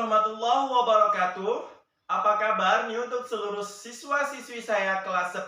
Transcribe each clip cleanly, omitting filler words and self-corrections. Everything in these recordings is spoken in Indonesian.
warahmatullahi wabarakatuh. Apa kabar nih untuk seluruh siswa-siswi saya kelas 10?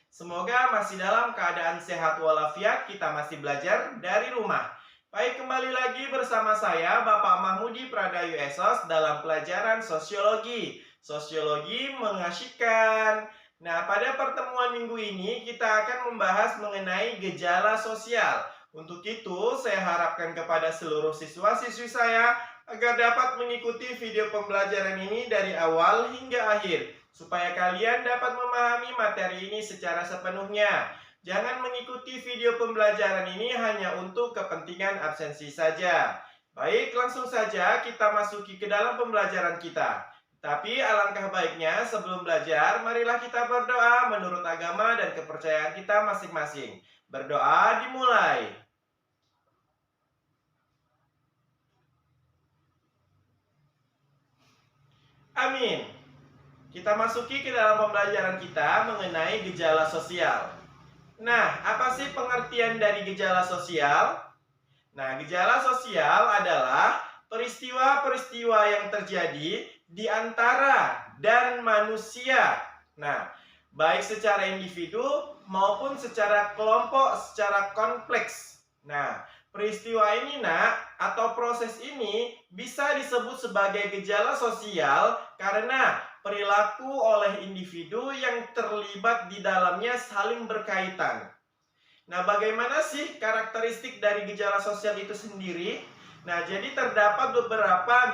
Semoga masih dalam keadaan sehat walafiat, kita masih belajar dari rumah. Baik, kembali lagi bersama saya Bapak Mahmudi Pradayu Esos dalam pelajaran sosiologi. Sosiologi mengasyikkan. Nah, pada pertemuan minggu ini kita akan membahas mengenai gejala sosial. Untuk itu, saya harapkan kepada seluruh siswa-siswi saya agar dapat mengikuti video pembelajaran ini dari awal hingga akhir, supaya kalian dapat memahami materi ini secara sepenuhnya. Jangan mengikuti video pembelajaran ini hanya untuk kepentingan absensi saja. Baik, langsung saja kita masuki ke dalam pembelajaran kita. Tapi alangkah baiknya sebelum belajar, marilah kita berdoa menurut agama dan kepercayaan kita masing-masing. Berdoa dimulai. Amin. Kita masuki ke dalam pembelajaran kita mengenai gejala sosial. Nah, apa sih pengertian dari gejala sosial? Nah, gejala sosial adalah peristiwa-peristiwa yang terjadi di antara dan manusia. Nah, baik secara individu maupun secara kelompok, secara kompleks. Nah, peristiwa ini atau proses ini bisa disebut sebagai gejala sosial karena perilaku oleh individu yang terlibat di dalamnya saling berkaitan. Nah, bagaimana sih karakteristik dari gejala sosial itu sendiri? Nah, jadi terdapat beberapa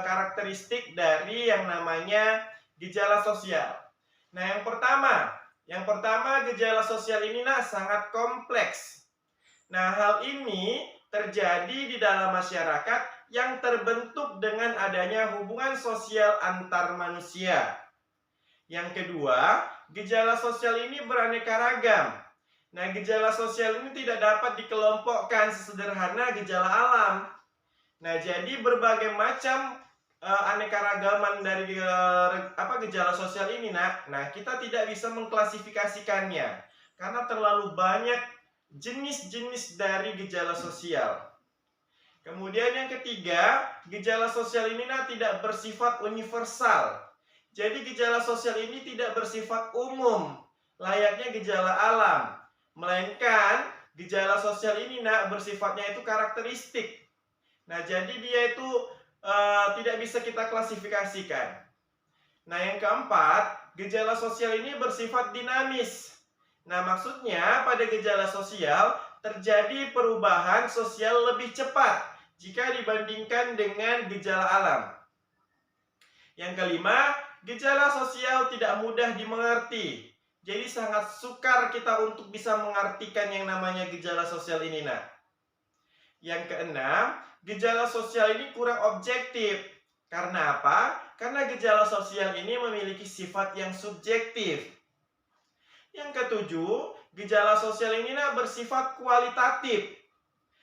karakteristik dari yang namanya gejala sosial. Nah, yang pertama gejala sosial ini sangat kompleks. Nah, hal ini terjadi di dalam masyarakat yang terbentuk dengan adanya hubungan sosial antar manusia. Yang kedua, gejala sosial ini beraneka ragam. Nah, gejala sosial ini tidak dapat dikelompokkan sesederhana gejala alam. Nah, jadi berbagai macam aneka ragaman dari gejala sosial ini, Nah, kita tidak bisa mengklasifikasikannya karena terlalu banyak jenis-jenis dari gejala sosial. Kemudian yang ketiga, gejala sosial ini tidak bersifat universal. Jadi gejala sosial ini tidak bersifat umum, layaknya gejala alam. Melainkan gejala sosial ini bersifatnya itu karakteristik. Nah, jadi dia itu tidak bisa kita klasifikasikan. Nah, yang keempat, gejala sosial ini bersifat dinamis. Nah, maksudnya pada gejala sosial terjadi perubahan sosial lebih cepat jika dibandingkan dengan gejala alam. Yang kelima, gejala sosial tidak mudah dimengerti. Jadi sangat sukar kita untuk bisa mengartikan yang namanya gejala sosial ini, Yang keenam, gejala sosial ini kurang objektif. Karena apa? Karena gejala sosial ini memiliki sifat yang subjektif. Yang ketujuh, gejala sosial ini bersifat kualitatif.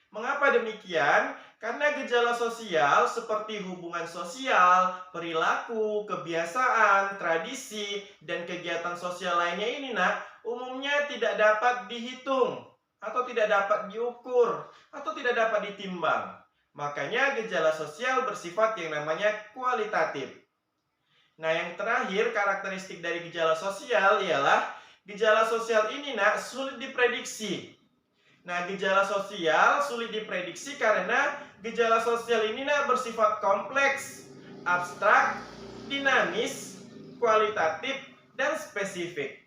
Mengapa demikian? Karena gejala sosial seperti hubungan sosial, perilaku, kebiasaan, tradisi, dan kegiatan sosial lainnya ini umumnya tidak dapat dihitung, atau tidak dapat diukur, atau tidak dapat ditimbang. Makanya gejala sosial bersifat yang namanya kualitatif. Nah, yang terakhir karakteristik dari gejala sosial ialah gejala sosial ini sulit diprediksi. Nah, gejala sosial sulit diprediksi karena gejala sosial ini bersifat kompleks, abstrak, dinamis, kualitatif, dan spesifik.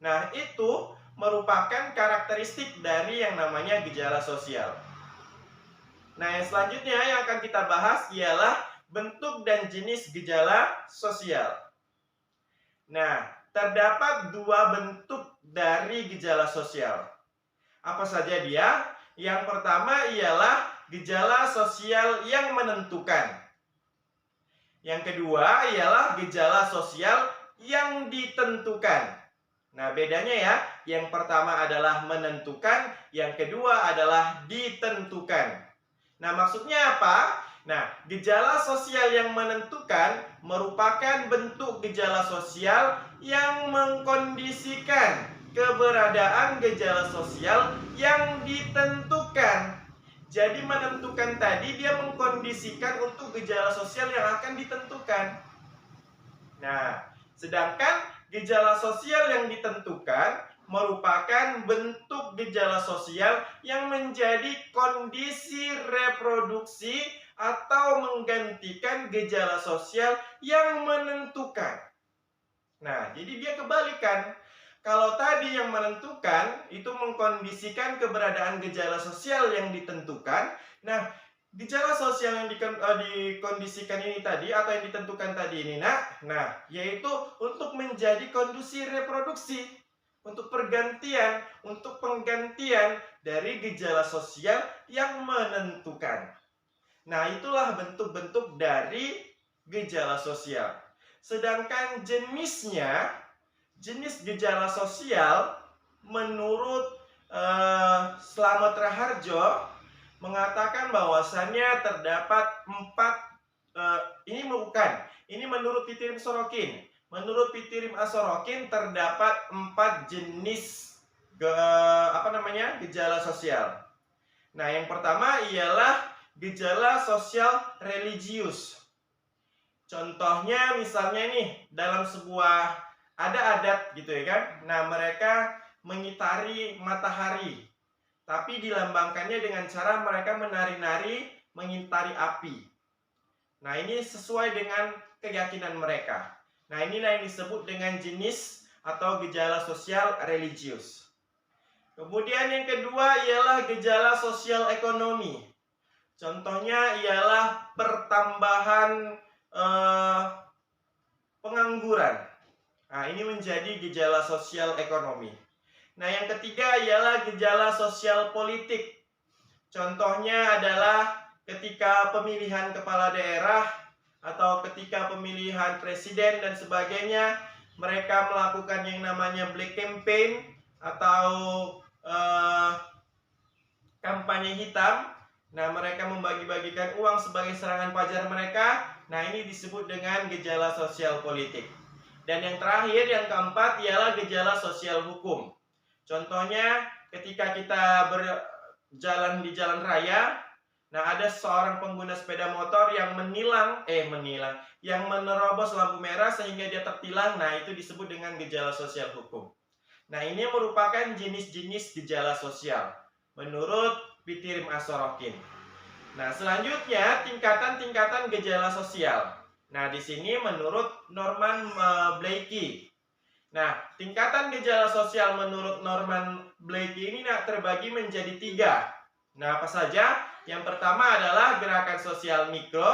Nah, itu merupakan karakteristik dari yang namanya gejala sosial. Nah, yang selanjutnya yang akan kita bahas ialah bentuk dan jenis gejala sosial. Nah, terdapat dua bentuk dari gejala sosial. Apa saja dia? Yang pertama ialah gejala sosial yang menentukan. Yang kedua ialah gejala sosial yang ditentukan. Nah, bedanya yang pertama adalah menentukan, yang kedua adalah ditentukan. Nah, maksudnya apa? Nah, gejala sosial yang menentukan merupakan bentuk gejala sosial yang mengkondisikan keberadaan gejala sosial yang ditentukan. Jadi menentukan tadi dia mengkondisikan untuk gejala sosial yang akan ditentukan. Nah, sedangkan gejala sosial yang ditentukan merupakan bentuk gejala sosial yang menjadi kondisi reproduksi atau menggantikan gejala sosial yang menentukan. Nah, jadi dia kebalikan. Kalau tadi yang menentukan itu mengkondisikan keberadaan gejala sosial yang ditentukan. Nah, gejala sosial yang dikondisikan ini tadi atau yang ditentukan tadi ini, yaitu untuk menjadi kondisi reproduksi, untuk pergantian, untuk penggantian dari gejala sosial yang menentukan. Nah, itulah bentuk-bentuk dari gejala sosial. Sedangkan jenis gejala sosial menurut Slamet Raharjo mengatakan bahwasannya terdapat 4 ini menurut Pitirim Sorokin. Menurut Pitirim Sorokin terdapat 4 jenis gejala sosial. Nah, yang pertama ialah gejala sosial religius. Contohnya misalnya nih, dalam sebuah ada adat gitu ya kan. Nah, mereka mengitari matahari, tapi dilambangkannya dengan cara mereka menari-nari mengitari api. Nah, ini sesuai dengan keyakinan mereka. Nah, inilah yang disebut dengan jenis atau gejala sosial religius. Kemudian yang kedua ialah gejala sosial ekonomi. Contohnya ialah pertambahan pengangguran. Nah, ini menjadi gejala sosial ekonomi. Nah, yang ketiga ialah gejala sosial politik. Contohnya adalah ketika pemilihan kepala daerah atau ketika pemilihan presiden dan sebagainya, mereka melakukan yang namanya black campaign atau kampanye hitam. Nah, mereka membagi-bagikan uang sebagai serangan pajar mereka. Nah, ini disebut dengan gejala sosial politik. Dan yang terakhir, yang keempat, ialah gejala sosial hukum. Contohnya, ketika kita berjalan di jalan raya, nah ada seorang pengguna sepeda motor yang yang menerobos lampu merah sehingga dia tertilang. Nah, itu disebut dengan gejala sosial hukum. Nah, ini merupakan jenis-jenis gejala sosial menurut Pitirim Sorokin. Nah, selanjutnya tingkatan-tingkatan gejala sosial. Nah, di sini menurut Norman Blakey. Nah, tingkatan gejala sosial menurut Norman Blakey ini terbagi menjadi 3. Nah, apa saja? Yang pertama adalah gerakan sosial mikro,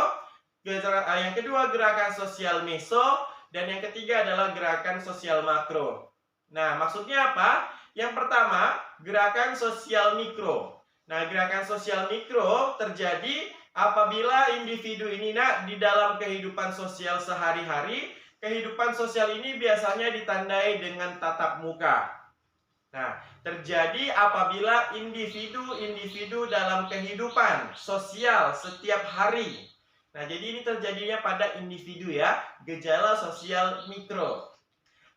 yang kedua gerakan sosial meso, dan yang ketiga adalah gerakan sosial makro. Nah, maksudnya apa? Yang pertama, gerakan sosial mikro. Nah, gerakan sosial mikro terjadi apabila individu ini di dalam kehidupan sosial sehari-hari, kehidupan sosial ini biasanya ditandai dengan tatap muka. Nah, terjadi apabila individu-individu dalam kehidupan sosial setiap hari. Nah, jadi ini terjadinya pada individu ya, gejala sosial mikro.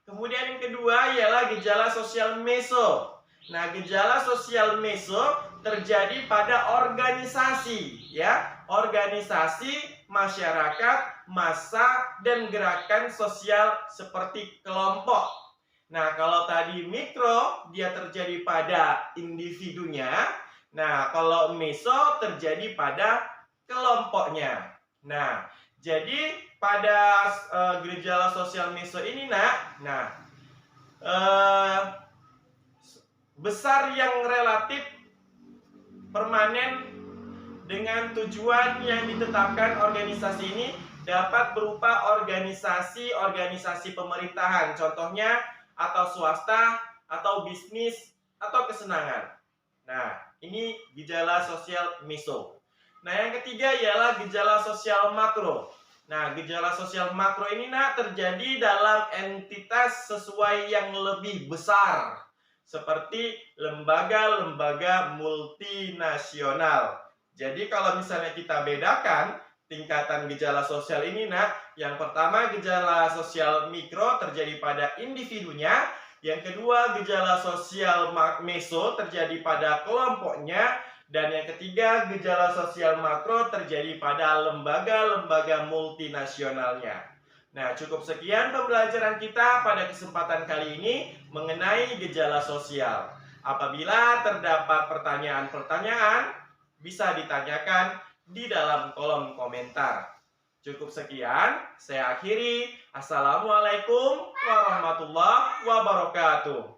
Kemudian yang kedua ialah gejala sosial meso. Nah, gejala sosial meso terjadi pada organisasi ya, organisasi, masyarakat, massa, dan gerakan sosial seperti kelompok. Nah, kalau tadi mikro dia terjadi pada individunya. Nah, kalau meso terjadi pada kelompoknya. Nah, jadi pada gejala sosial meso ini besar yang relatif permanen dengan tujuan yang ditetapkan organisasi ini dapat berupa organisasi pemerintahan, contohnya atau swasta, atau bisnis, atau kesenangan. Nah, ini gejala sosial meso. Nah, yang ketiga ialah gejala sosial makro. Nah, gejala sosial makro ini terjadi dalam entitas sesuai yang lebih besar, seperti lembaga-lembaga multinasional. Jadi kalau misalnya kita bedakan tingkatan gejala sosial ini, yang pertama gejala sosial mikro terjadi pada individunya, yang kedua gejala sosial meso terjadi pada kelompoknya, Dan yang ketiga, gejala sosial makro terjadi pada lembaga-lembaga multinasionalnya. Nah, cukup sekian pembelajaran kita pada kesempatan kali ini mengenai gejala sosial. Apabila terdapat pertanyaan-pertanyaan, bisa ditanyakan di dalam kolom komentar. Cukup sekian, saya akhiri. Assalamualaikum warahmatullahi wabarakatuh.